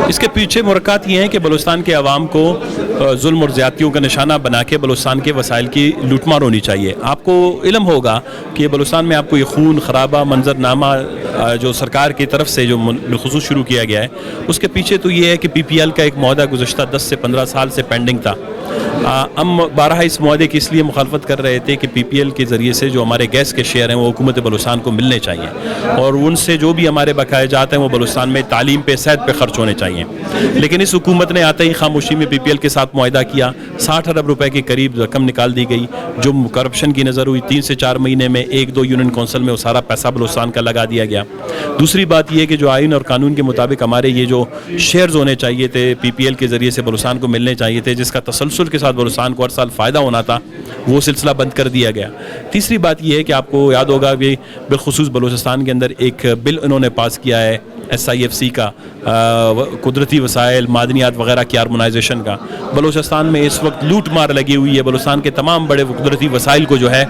اس کے پیچھے مرکات یہ ہیں کہ بلوچستان کے عوام کو ظلم اور زیادتیوں کا نشانہ بنا کے بلوچستان کے وسائل کی لوٹ مار ہونی چاہیے. آپ کو علم ہوگا کہ بلوچستان میں آپ کو یہ خون خرابہ منظرنامہ جو سرکار کی طرف سے جو بالخصوص شروع کیا گیا ہے, اس کے پیچھے تو یہ ہے کہ پی پی ایل کا ایک معاہدہ گزشتہ 10 سے 15 سال سے پینڈنگ تھا. ہم بارہا اس معاہدے کی اس لیے مخالفت کر رہے تھے کہ پی پی ایل کے ذریعے سے جو ہمارے گیس کے شیئر ہیں وہ حکومت بلوچستان کو ملنے چاہیے, اور ان سے جو بھی ہمارے بقائے جات ہیں وہ بلوچستان میں تعلیم پہ صحت پہ خرچ ہونے چاہیے. لیکن اس حکومت نے آتے ہی خاموشی میں پی پی ایل کے ساتھ معاہدہ کیا, 60 ارب روپے کے قریب رقم نکال دی گئی جو کرپشن کی نظر ہوئی. 3 سے 4 مہینے میں 1-2 یونین کونسل میں وہ سارا پیسہ بلوچستان کا لگا دیا گیا. دوسری بات یہ کہ جو آئین اور قانون کے مطابق ہمارے یہ جو شیئرز ہونے چاہیے تھے پی پی ایل کے ذریعے سے بلوچستان کو ملنے چاہیے تھے, جس کا تسلسل کے ساتھ بلوچستان کو ہر سال فائدہ ہونا تھا, وہ سلسلہ بند کر دیا گیا. تیسری بات یہ ہے کہ آپ کو یاد ہوگا کہ بالخصوص بلوچستان کے اندر ایک بل انہوں نے پاس کیا ہے ایس آئی ایف سی کا, قدرتی وسائل معدنیات وغیرہ کی ہارمونائزیشن کا. بلوچستان میں اس وقت لوٹ مار لگی ہوئی ہے. بلوچستان کے تمام بڑے قدرتی وسائل کو جو ہے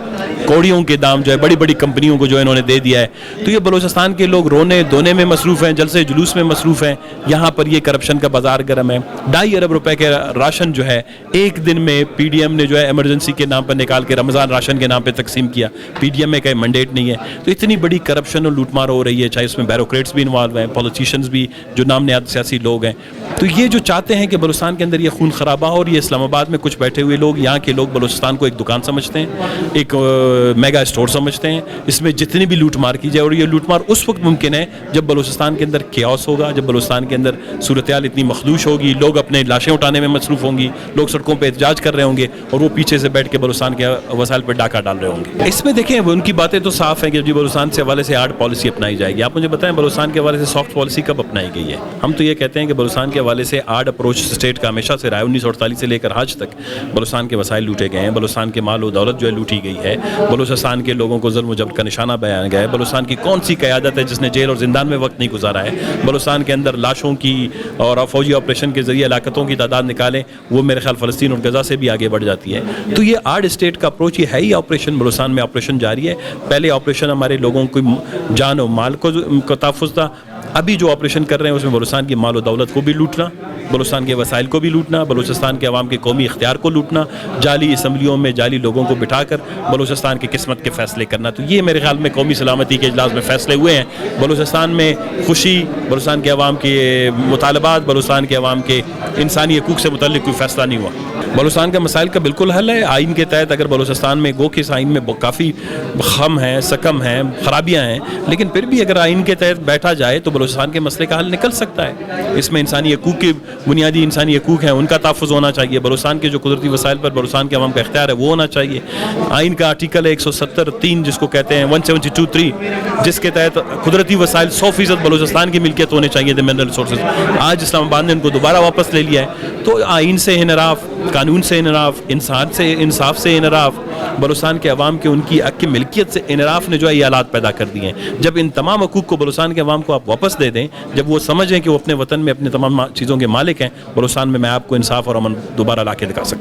کوڑیوں کے دام جو ہے بڑی بڑی کمپنیوں کو جو انہوں نے دے دیا ہے. تو یہ بلوچستان کے لوگ رونے دھونے میں مصروف ہیں, جلسے جلوس میں مصروف ہیں. یہاں پر یہ کرپشن کا بازار گرم ہے. 2.5 ارب روپے کے راشن جو ہے ایک دن میں پی ڈی ایم نے جو ہے ایمرجنسی کے نام پر نکال کے رمضان راشن کے نام پہ تقسیم کیا. پی ڈی ایم میں کا مینڈیٹ نہیں ہے. تو اتنی بڑی کرپشن اور لوٹ مار ہو رہی ہے, چاہے اس میں بیوروکریٹس بھی انوالو ہیں, پولیٹیشینز بھی جو نام نہاد سیاسی لوگ ہیں. تو یہ جو چاہتے ہیں کہ بلوچستان کے اندر یہ خون خرابہ ہو, اور یہ اسلام آباد میں کچھ بیٹھے ہوئے لوگ, یہاں کے لوگ بلوچستان کو ایک دکان سمجھتے ہیں, ایک میگا اسٹور سمجھتے ہیں, اس میں جتنی بھی لوٹ مار کی جائے. اور یہ لوٹ مار اس وقت ممکن ہے جب بلوچستان کے اندر کیوس ہوگا, جب بلوچستان کے اندر صورتحال اتنی مخدوش ہوگی, لوگ اپنے لاشیں اٹھانے میں مصروف ہوں گی, لوگ سڑکوں پہ احتجاج کر رہے ہوں گے, اور وہ پیچھے سے بیٹھ کے بلوچستان کے وسائل پہ ڈاکہ ڈال رہے ہوں گے. اس میں دیکھیں ان کی باتیں تو صاف ہیں کہ جی بلوچستان سے حوالے سے ہارڈ پالیسی اپنائی جائے گی. آپ مجھے بتائیں بلوچستان کے حوالے سے سافٹ پالیسی کب اپنائی گئی ہے؟ ہم تو یہ کہتے ہیں کہ بلوچستان کے حوالے سے ہارڈ اپروچ اسٹیٹ کا ہمیشہ سے رہا ہے. 1948 سے لے کر آج تک بلوچستان کے وسائل لوٹے گئے ہیں, بلوچستان کے مال و دولت جو ہے لوٹی گئی ہے, بلوچستان کے لوگوں کو ظلم و جبر کا نشانہ بنایا گیا ہے. بلوچستان کی کون سی قیادت ہے جس نے جیل اور زندان میں وقت نہیں گزارا ہے؟ بلوچستان کے اندر لاشوں کی اور فوجی آپریشن کے ذریعے ہلاکتوں کی تعداد نکالیں, وہ میرے خیال فلسطین اور غزہ سے بھی آگے بڑھ جاتی ہے. تو یہ ہارڈ اسٹیٹ کا اپروچ, یہ ہے ہی آپریشن. بلوچستان میں آپریشن جاری ہے. پہلے آپریشن ہمارے لوگوں کی جان و مال کو تحفظ تھا. ابھی جو آپریشن کر رہے ہیں اس میں بلوچستان کی مال و دولت کو بھی لوٹنا, بلوچستان کے وسائل کو بھی لوٹنا, بلوچستان کے عوام کے قومی اختیار کو لوٹنا, جعلی اسمبلیوں میں جعلی لوگوں کو بٹھا کر بلوچستان کی قسمت کے فیصلے کرنا. تو یہ میرے خیال میں قومی سلامتی کے اجلاس میں فیصلے ہوئے ہیں. بلوچستان میں خوشی, بلوچستان کے عوام کے مطالبات, بلوچستان کے عوام کے انسانی حقوق سے متعلق کوئی فیصلہ نہیں ہوا. بلوچستان کا مسائل کا بالکل حل ہے. آئین کے تحت اگر بلوچستان میں گو کہ اس آئین میں کافی خم ہیں, سکم ہیں, خرابیاں ہیں, لیکن پھر بھی اگر آئین کے تحت بیٹھا جائے تو بلوچستان کے مسئلے کا حل نکل سکتا ہے. اس میں انسانی حقوق کے بنیادی انسانی حقوق ہیں, ان کا تحفظ ہونا چاہیے. بلوچستان کے جو قدرتی وسائل پر بلوچستان کے عوام کا اختیار ہے وہ ہونا چاہیے. آئین کا آرٹیکل ہے 170(3) جس کو کہتے ہیں 172(3), جس کے تحت قدرتی وسائل 100% بلوچستان کی ملکیت ہونے چاہیے, دی منرل ریسورسز. آج اسلام آباد نے ان کو دوبارہ واپس لے لیا ہے. تو آئین سے انحراف, قانون سے انحراف, انصاف سے انحراف, بلوچستان کے عوام کے ان کی حق کی ملکیت سے انحراف نے جو ہے یہ حالات پیدا کر دیے ہیں. جب ان تمام حقوق کو بلوچستان کے عوام کو آپ واپس دے دیں, جب وہ سمجھیں کہ وہ اپنے وطن میں اپنے تمام چیزوں کے مالک ہیں, بلوچستان میں میں آپ کو انصاف اور امن دوبارہ لا کے دکھا سکتا ہوں.